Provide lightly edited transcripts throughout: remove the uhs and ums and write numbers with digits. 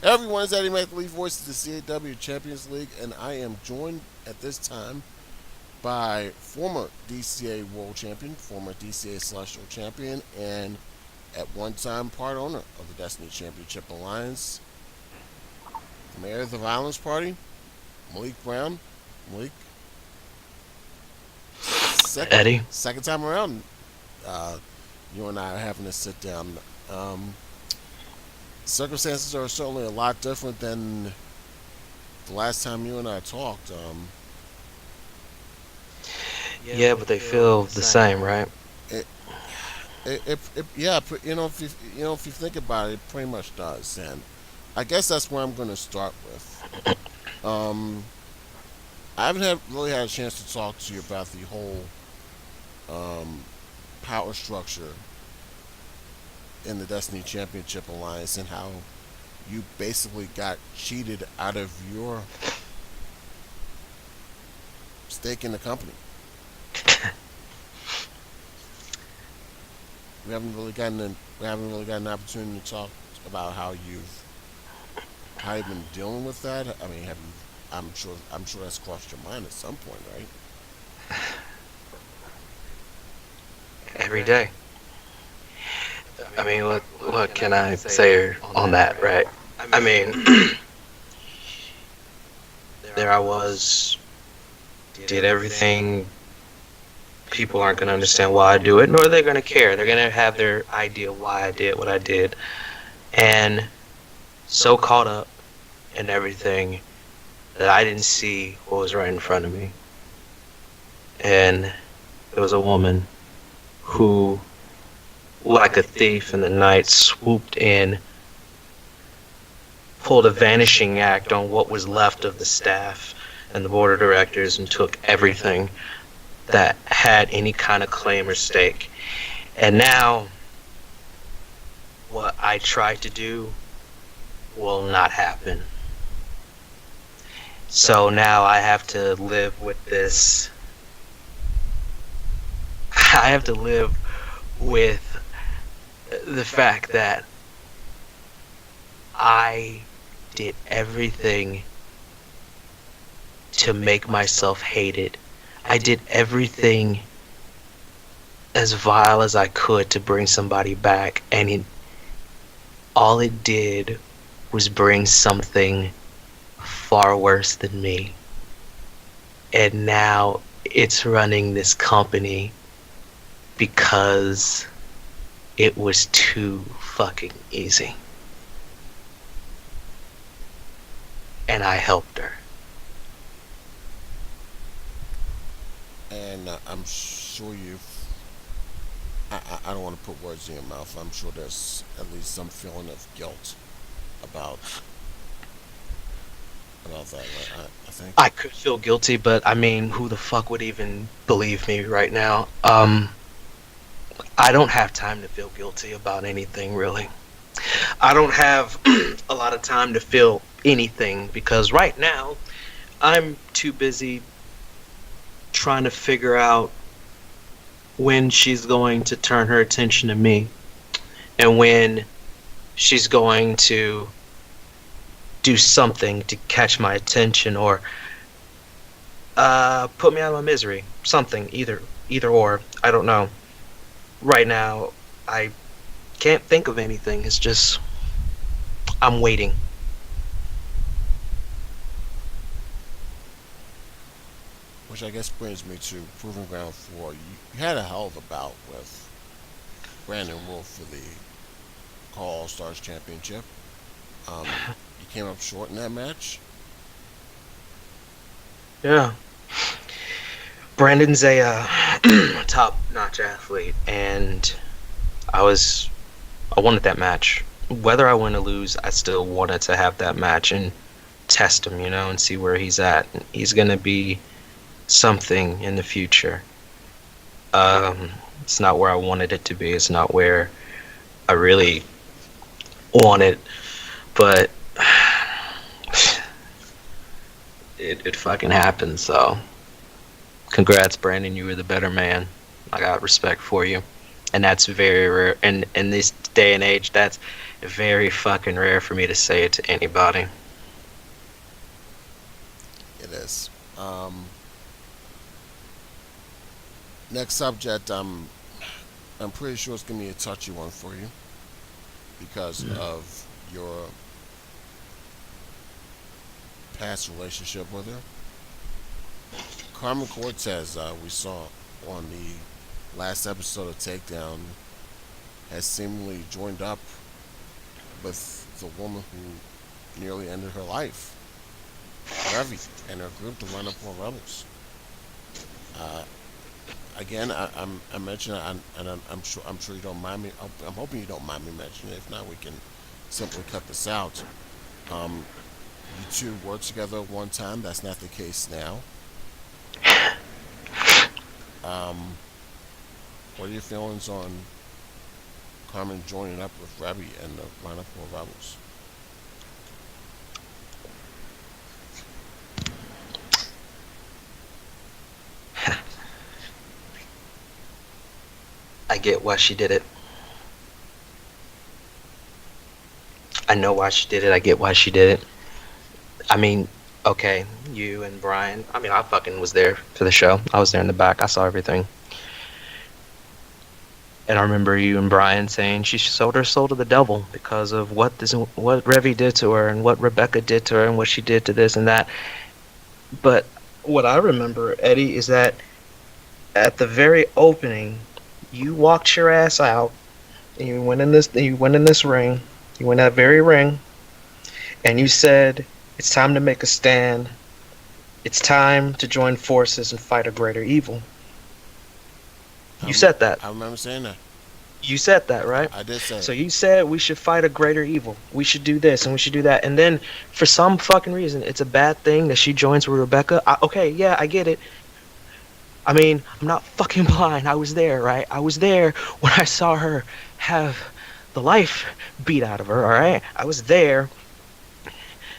Everyone's Eddie McLeaf, voice of the CAW Champions League, and I am joined at this time by former DCA World Champion, former DCA Celestial Champion, and at one time part owner of the Destiny Championship Alliance, the Mayor of the Violence Party, Malik Brown. Malik, second Eddie. second time around, uh, you and I are having to sit down. Circumstances are certainly a lot different than the last time you and I talked. Yeah, but they feel the same, right? It, yeah, if you think about it, it pretty much does, and I guess that's where I'm going to start with. Um, I haven't really had a chance to talk to you about the whole um, power structure in the Destiny Championship Alliance and how you basically got cheated out of your stake in the company. We haven't really gotten an opportunity to talk about how you've been dealing with that. I mean, have you? I'm sure that's crossed your mind at some point, right? Every day. I mean, what can I say on that, right? I mean, there I was, did everything. People aren't going to understand why I do it, nor are they going to care. They're going to have their idea why I did what I did. And so caught up in everything that I didn't see what was right in front of me. And there was a woman who, like a thief in the night, swooped in, pulled a vanishing act on what was left of the staff and the board of directors and took everything that had any kind of claim or stake. And now, what I tried to do will not happen. So now I have to live with this. I have to live with the fact that I did everything to make myself hated. I did everything as vile as I could to bring somebody back, and all it did was bring something far worse than me. And now it's running this company because it was too fucking easy. And I helped her. And I'm sure I don't want to put words in your mouth. I'm sure there's at least some feeling of guilt about that. Right? I think. I could feel guilty, but I mean, who the fuck would even believe me right now? I don't have time to feel guilty about anything, really. I don't have a lot of time to feel anything because right now I'm too busy trying to figure out when she's going to turn her attention to me and when she's going to do something to catch my attention or put me out of my misery. Something, either or. I don't know. Right now, I can't think of anything. It's just I'm waiting. Which I guess brings me to Proving Ground 4. You had a hell of a bout with Brandon Wolf for the Call All Stars Championship. You came up short in that match. Yeah. Brandon's a top-notch athlete, and I wanted that match. Whether I win or lose, I still wanted to have that match and test him, and see where he's at. He's gonna be something in the future. It's not where I wanted it to be. It's not where I really want it, but it fucking happened. So, congrats, Brandon. You were the better man. I got respect for you. and that's very rare. And in this day and age, that's very fucking rare for me to say it to anybody. It is. Next subject. I'm pretty sure it's gonna be a touchy one for you because of your past relationship with her. Carmen Cortez, we saw on the last episode of Takedown, has seemingly joined up with the woman who nearly ended her life, Revy, and her group, the Run Up for Rebels. Uh, Again, I mentioned, and I'm sure you don't mind me. I'm hoping you don't mind me mentioning it. If not, we can simply cut this out. Um, you two worked together at one time. That's not the case now. Um, what are your feelings on Carmen joining up with Rebby and the Run Up for Rebels? I get why she did it. I know why she did it. I get why she did it. I mean, okay, you and Brian. I mean, I fucking was there for the show. I was there in the back. I saw everything. And I remember you and Brian saying she sold her soul to the devil because of what Revy did to her and what Rebecca did to her and what she did to this and that. But what I remember, Eddie, is that at the very opening, you walked your ass out and you went in this ring. You went that very ring and you said, "It's time to make a stand. It's time to join forces and fight a greater evil." You said that. I remember saying that. You said that, right? I did say So it. you said we should fight a greater evil. We should do this and we should do that. And then for some fucking reason, it's a bad thing that she joins with Rebecca. Okay, yeah, I get it. I mean, I'm not fucking blind. I was there, right? I was there when I saw her have the life beat out of her, all right? I was there.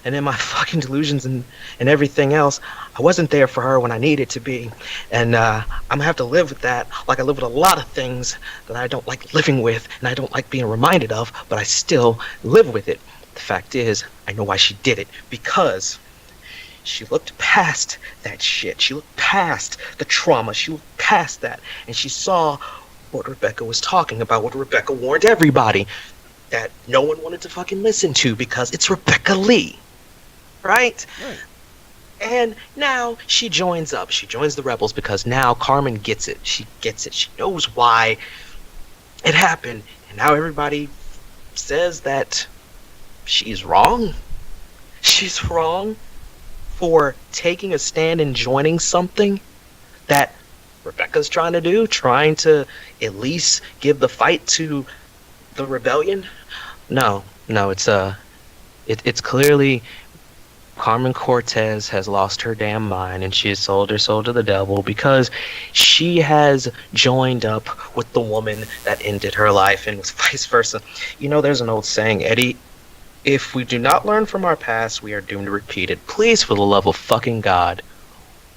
And in my fucking delusions and everything else, I wasn't there for her when I needed to be. And I'm going to have to live with that, like I live with a lot of things that I don't like living with and I don't like being reminded of, but I still live with it. The fact is, I know why she did it. Because she looked past that shit. She looked past the trauma. She looked past that. And she saw what Rebecca was talking about, what Rebecca warned everybody that no one wanted to fucking listen to because it's Rebecca Lee. Right? Right. And now she joins up. She joins the rebels because now Carmen gets it. She gets it. She knows why it happened. And now everybody says that she's wrong. She's wrong for taking a stand and joining something that Rebecca's trying to do, trying to at least give the fight to the rebellion. No, it's clearly Carmen Cortez has lost her damn mind and she has sold her soul to the devil because she has joined up with the woman that ended her life and vice versa. You know, there's an old saying, Eddie, if we do not learn from our past, we are doomed to repeat it. Please, for the love of fucking God,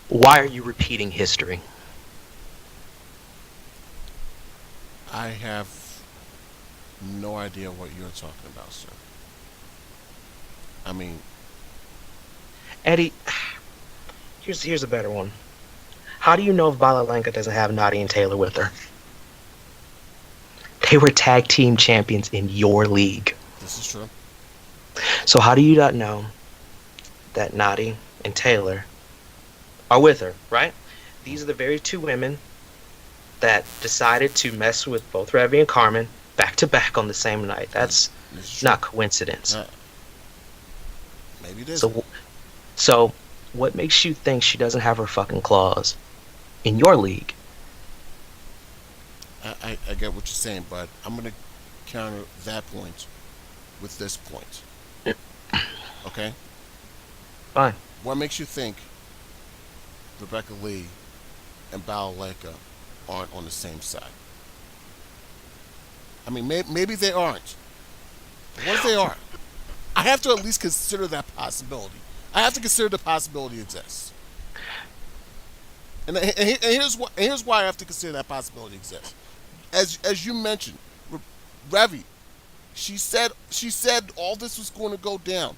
why are you repeating history? I have no idea what you're talking about, sir. I mean, Eddie, here's a better one. How do you know if Balalenka doesn't have Nadia and Taylor with her? They were tag team champions in your league. this is true. So how do you not know that Nadia and Taylor are with her, right? These are the very two women that decided to mess with both Revy and Carmen back to back on the same night. That's This is true. not coincidence. Maybe it is. So what makes you think she doesn't have her fucking claws in your league? I get what you're saying, but I'm going to counter that point with this point. Okay? Fine. What makes you think Rebecca Lee and Balalenka aren't on the same side? I mean, maybe they aren't. But what if they are? I have to at least consider that possibility. I have to consider the possibility exists. And here's why I have to consider that possibility exists. as you mentioned, Revy, she said all this was going to go down.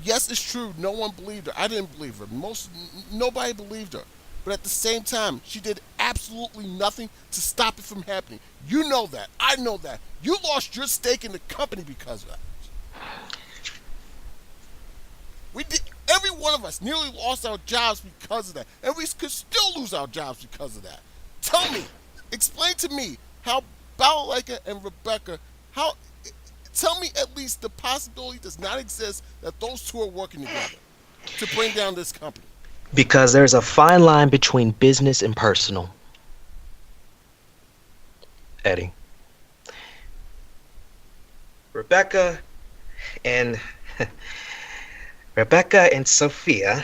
Yes, it's true. No one believed her. I didn't believe her. Nobody believed her. But at the same time, she did absolutely nothing to stop it from happening. You know that. I know that. You lost your stake in the company because of that. We did. Every one of us nearly lost our jobs because of that, and we could still lose our jobs because of that. Tell me, explain to me how Balaleka and Rebecca, how tell me at least the possibility does not exist that those two are working together to bring down this company. Because there's a fine line between business and personal, Eddie. Rebecca and Rebecca and Sophia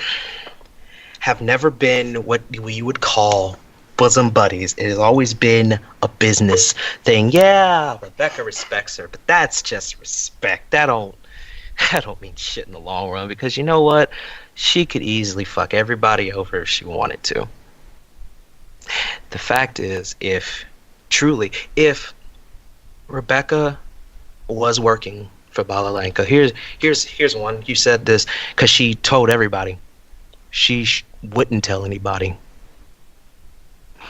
have never been what we would call bosom buddies. It has always been a business thing. Yeah, Rebecca respects her, but that's just respect. That don't mean shit in the long run, because you know what? She could easily fuck everybody over if she wanted to. The fact is, if Rebecca was working for Balalanka, here's one. You said this because she told everybody. She wouldn't tell anybody.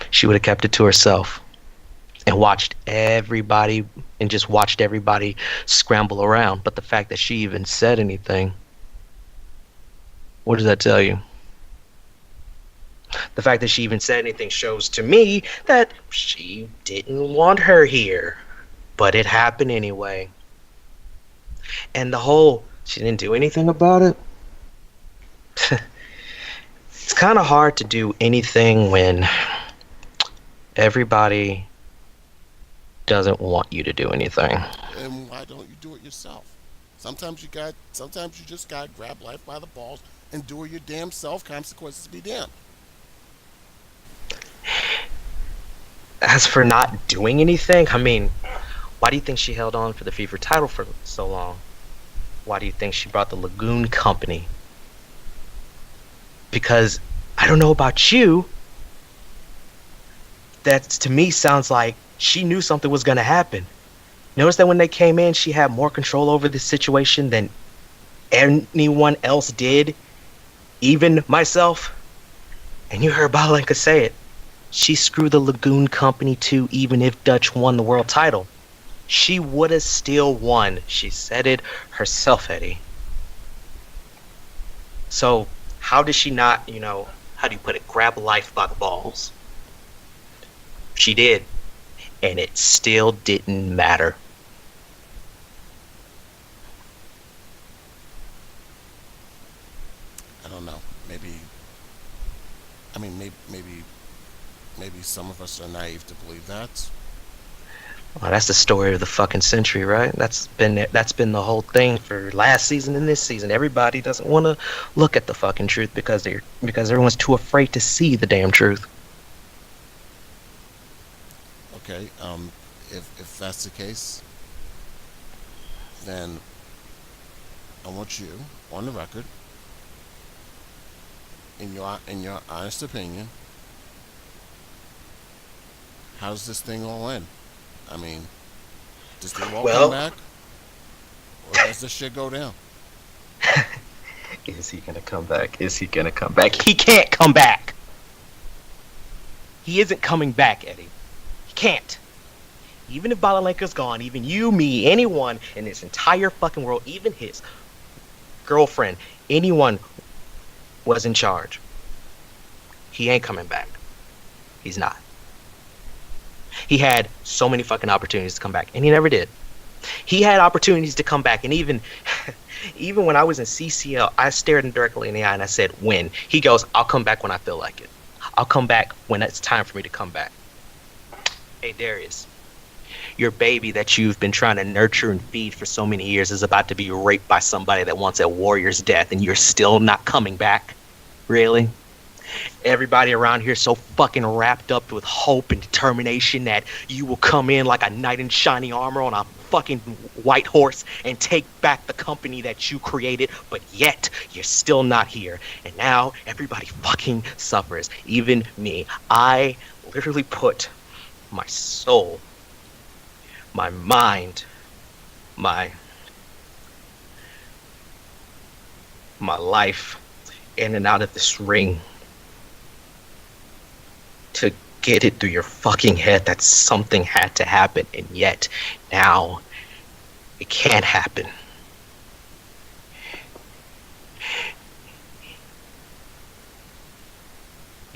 She would have kept it to herself and just watched everybody scramble around. But the fact that she even said anything, what does that tell you? The fact that she even said anything shows to me that she didn't want her here, but it happened anyway. And she didn't do anything about it. It's kind of hard to do anything when everybody doesn't want you to do anything. And why don't you do it yourself? Sometimes you just got to grab life by the balls and do it your damn self. Consequences be damned. As for not doing anything, I mean, why do you think she held on for the FIFA title for so long? Why do you think she brought the Lagoon Company? Because I don't know about you, that to me sounds like she knew something was going to happen. Notice that when they came in, she had more control over the situation than anyone else did, even myself. And you heard Balenka say it. She screwed the Lagoon Company too, even if Dutch won the world title. She would have still won. She said it herself, Eddie. So how did she not, how do you put it, grab life by the balls? She did. And it still didn't matter. I don't know. Maybe some of us are naive to believe that. Well, that's the story of the fucking century, right? That's been the whole thing for last season and this season. Everybody doesn't want to look at the fucking truth because everyone's too afraid to see the damn truth. Okay. If that's the case, then I want you on the record, in your honest opinion, how does this thing all end? I mean, does the wall come back, or does this shit go down? Is he gonna come back? Is he gonna come back? He can't come back. He isn't coming back, Eddie. He can't. Even if Balalenka's gone, even you, me, anyone in this entire fucking world, even his girlfriend, anyone was in charge, he ain't coming back. He's not. He had so many fucking opportunities to come back, and he never did. He had opportunities to come back, and even when I was in CCL, I stared him directly in the eye and I said, when? He goes, I'll come back when I feel like it. I'll come back when it's time for me to come back. Hey, Darius, your baby that you've been trying to nurture and feed for so many years is about to be raped by somebody that wants a warrior's death, and you're still not coming back? Really? Everybody around here so fucking wrapped up with hope and determination that you will come in like a knight in shiny armor on a fucking white horse and take back the company that you created, but yet you're still not here. And now everybody fucking suffers. Even me. I literally put my soul, my mind, my my life in and out of this ring to get it through your fucking head that something had to happen, and yet now it can't happen.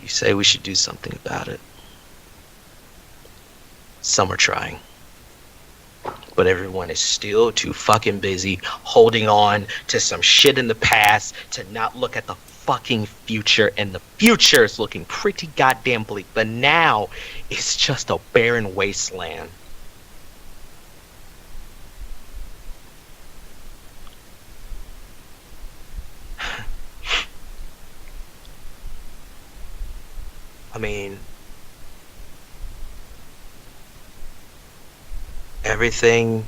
You say we should do something about it. Some are trying, but everyone is still too fucking busy holding on to some shit in the past to not look at the fucking future, and the future is looking pretty goddamn bleak, but now it's just a barren wasteland. I mean, everything,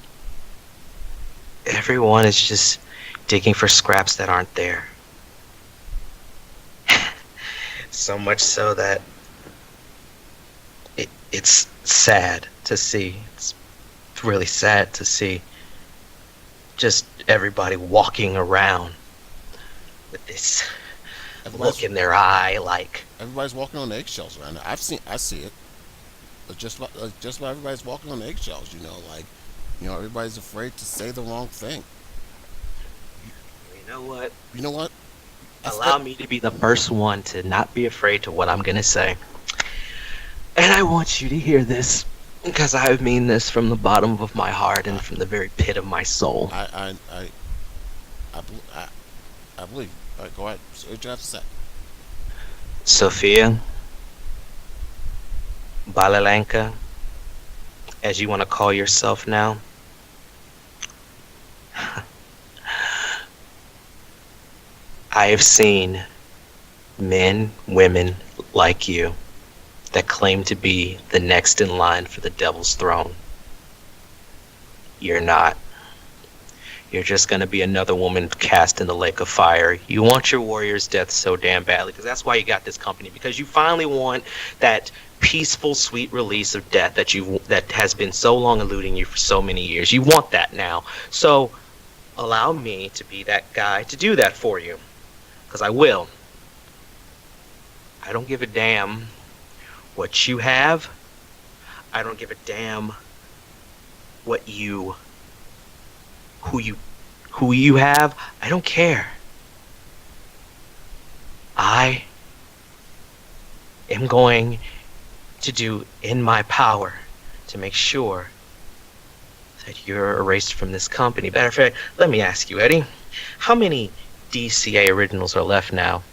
everyone is just digging for scraps that aren't there. So much so that it's sad to see. It's really sad to see just everybody walking around with this look in their eye, like everybody's walking on eggshells right now. I see it. Just about everybody's walking on eggshells. Everybody's afraid to say the wrong thing. you know what? You know what? Allow me to be the first one to not be afraid to what I'm gonna say. And I want you to hear this because I mean this from the bottom of my heart and from the very pit of my soul. I believe. All right, go ahead. So what you have to say? Sophia, Balalanka, as you want to call yourself now, I have seen men, women like you that claim to be the next in line for the devil's throne. You're not. You're just going to be another woman cast in the lake of fire. You want your warrior's death so damn badly because that's why you got this company, because you finally want that peaceful, sweet release of death that has been so long eluding you for so many years. You want that now. So allow me to be that guy to do that for you, because I will. I don't give a damn what you have. I don't give a damn what who you have. I don't care. I am going to do in my power to make sure that you're erased from this company. Matter of fact, let me ask you, Eddie, how many DCA originals are left now?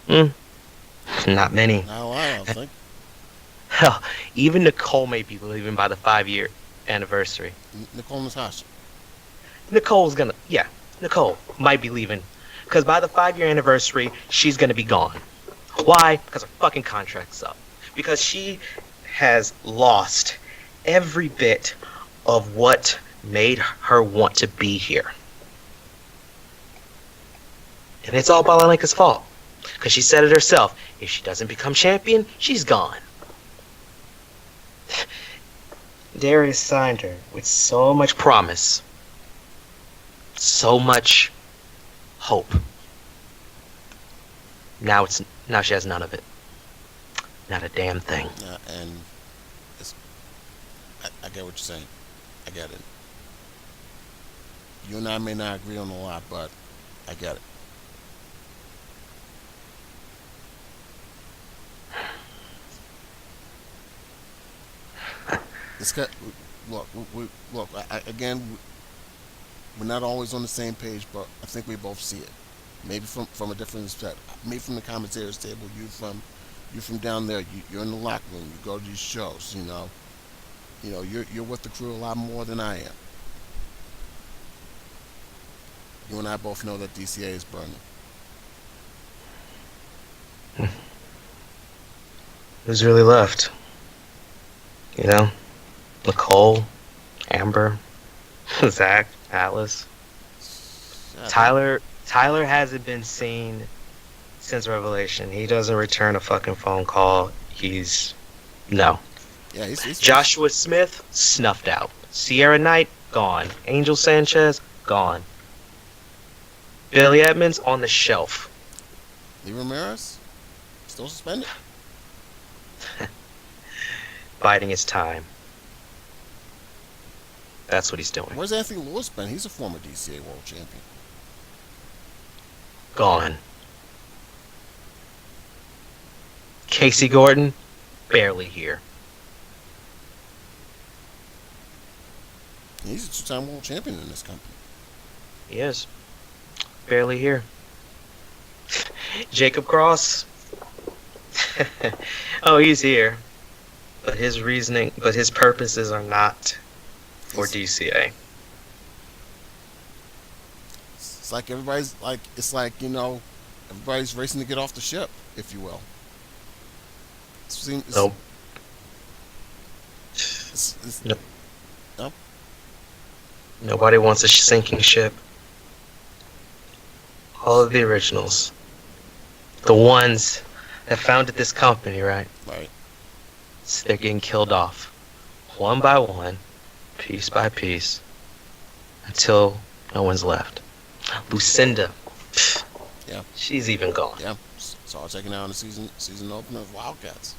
Not many. Not a lot, I don't think. Hell, even Nicole may be leaving by the 5-year anniversary. Nicole Natasha. Nicole might be leaving. Because by the 5-year anniversary, she's gonna be gone. Why? Because her fucking contract's up. Because she has lost every bit of what made her want to be here. And it's all Balalenka's fault. Because she said it herself. If she doesn't become champion, she's gone. Darius signed her with so much promise. So much hope. Now she has none of it. Not a damn thing. And I get what you're saying. I get it. You and I may not agree on a lot, but I get it. This guy, look, again, we're not always on the same page, but I think we both see it. Maybe from a different perspective. Me from the commentators table, you from down there. You're in the locker room. You go to these shows. You're with the crew a lot more than I am. You and I both know that DCA is burning. Who's really left? Nicole, Amber, Zach, Atlas. Tyler hasn't been seen since Revelation. He doesn't return a fucking phone call. He's No. Yeah, he's Joshua Smith, snuffed out. Sierra Knight, gone. Angel Sanchez, gone. Billy Edmonds, on the shelf. Lee Ramirez still suspended. Biding his time. That's what he's doing. Where's Anthony Lewis been? He's a former DCA world champion. Gone. Casey Gordon, barely here. He's a two-time world champion in this company. He is. Barely here. Jacob Cross. Oh, he's here. But his purposes are not for DCA. It's like everybody's like, everybody's racing to get off the ship, if you will. Nope. Nope. Nobody wants a sinking ship. All of the originals. The ones that founded this company, right? Right. So they're getting killed off. One by one, piece by piece, until no one's left. Lucinda. Yeah. She's even gone. Yeah. Saw her taken out in the season opener of Wildcats.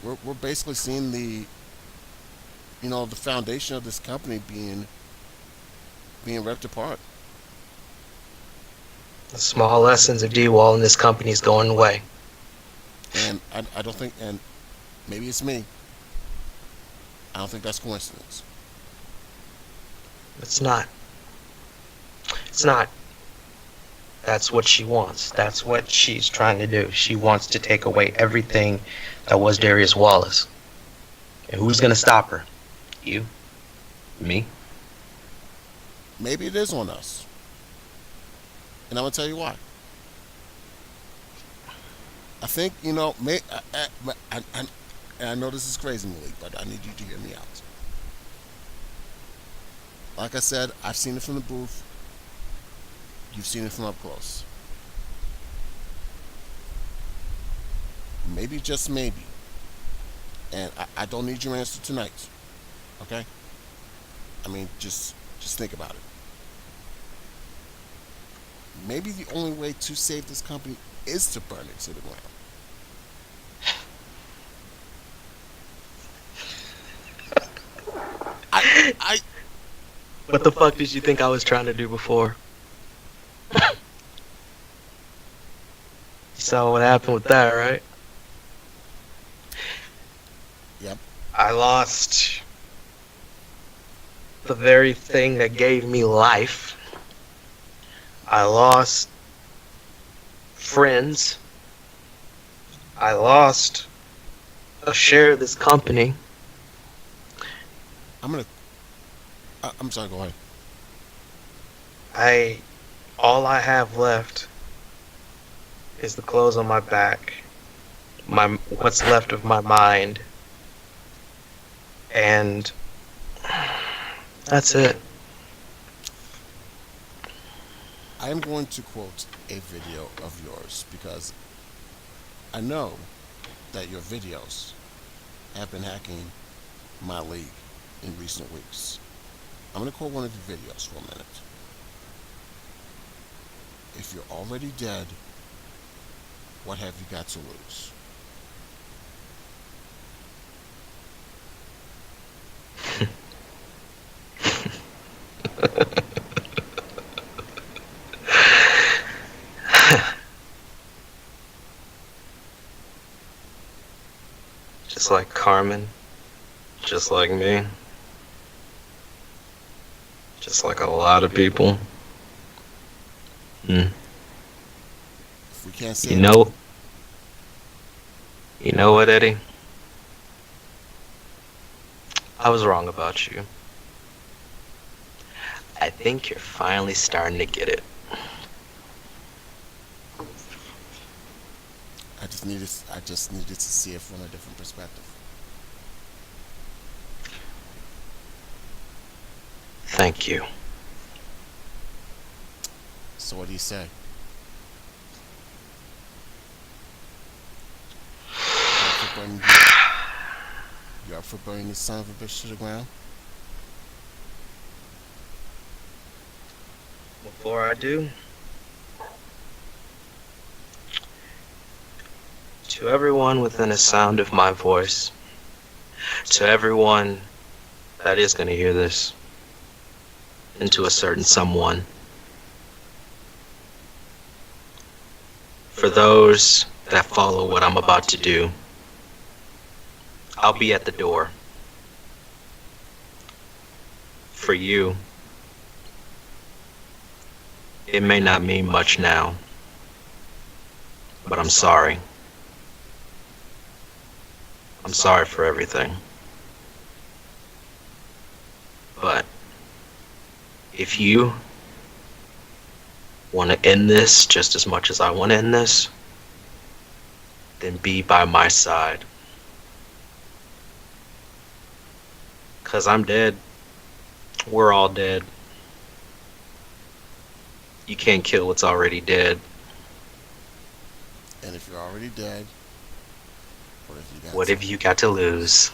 We're basically seeing the foundation of this company being ripped apart. The small lessons of D-Wall in this company is going away. And I don't think, and maybe it's me, I don't think that's coincidence. It's not. It's not. That's what she wants. That's what she's trying to do. She wants to take away everything that was Darius Wallace. And who's going to stop her? You? Me? Maybe it is on us. And I'm going to tell you why. I think, and I know this is crazy, Malik, but I need you to hear me out. Like I said, I've seen it from the booth. You've seen it from up close. Maybe, just maybe. And I don't need your answer tonight. Okay? Just think about it. Maybe the only way to save this company is to burn it to the ground. What the fuck did you think I was trying to do before? You saw what happened with that, right? Yep. I lost the very thing that gave me life. I lost friends. I lost a share of this company. I'm sorry, go I ahead. all I have left is the clothes on my back, what's left of my mind, and that's it. I am going to quote a video of yours because I know that your videos have been hacking my league in recent weeks. I'm going to quote one of your videos for a minute. If you're already dead, what have you got to lose? Just like Carmen, just like me, just like a lot of people. If we can't say You know what, Eddie? I was wrong about you. I think you're finally starting to get it. I just needed to see it from a different perspective. Thank you. So what do you say? burning you up for burning this son of a bitch to the ground? Before I do, to everyone within a sound of my voice, to everyone that is going to hear this, and to a certain someone, for those that follow what I'm about to do, I'll be at the door. For you, it may not mean much now, but I'm sorry. I'm sorry for everything. But if you want to end this just as much as I want to end this, then be by my side. 'Cause I'm dead. We're all dead. You can't kill what's already dead. And if you're already dead, what have you got What to have you got to lose?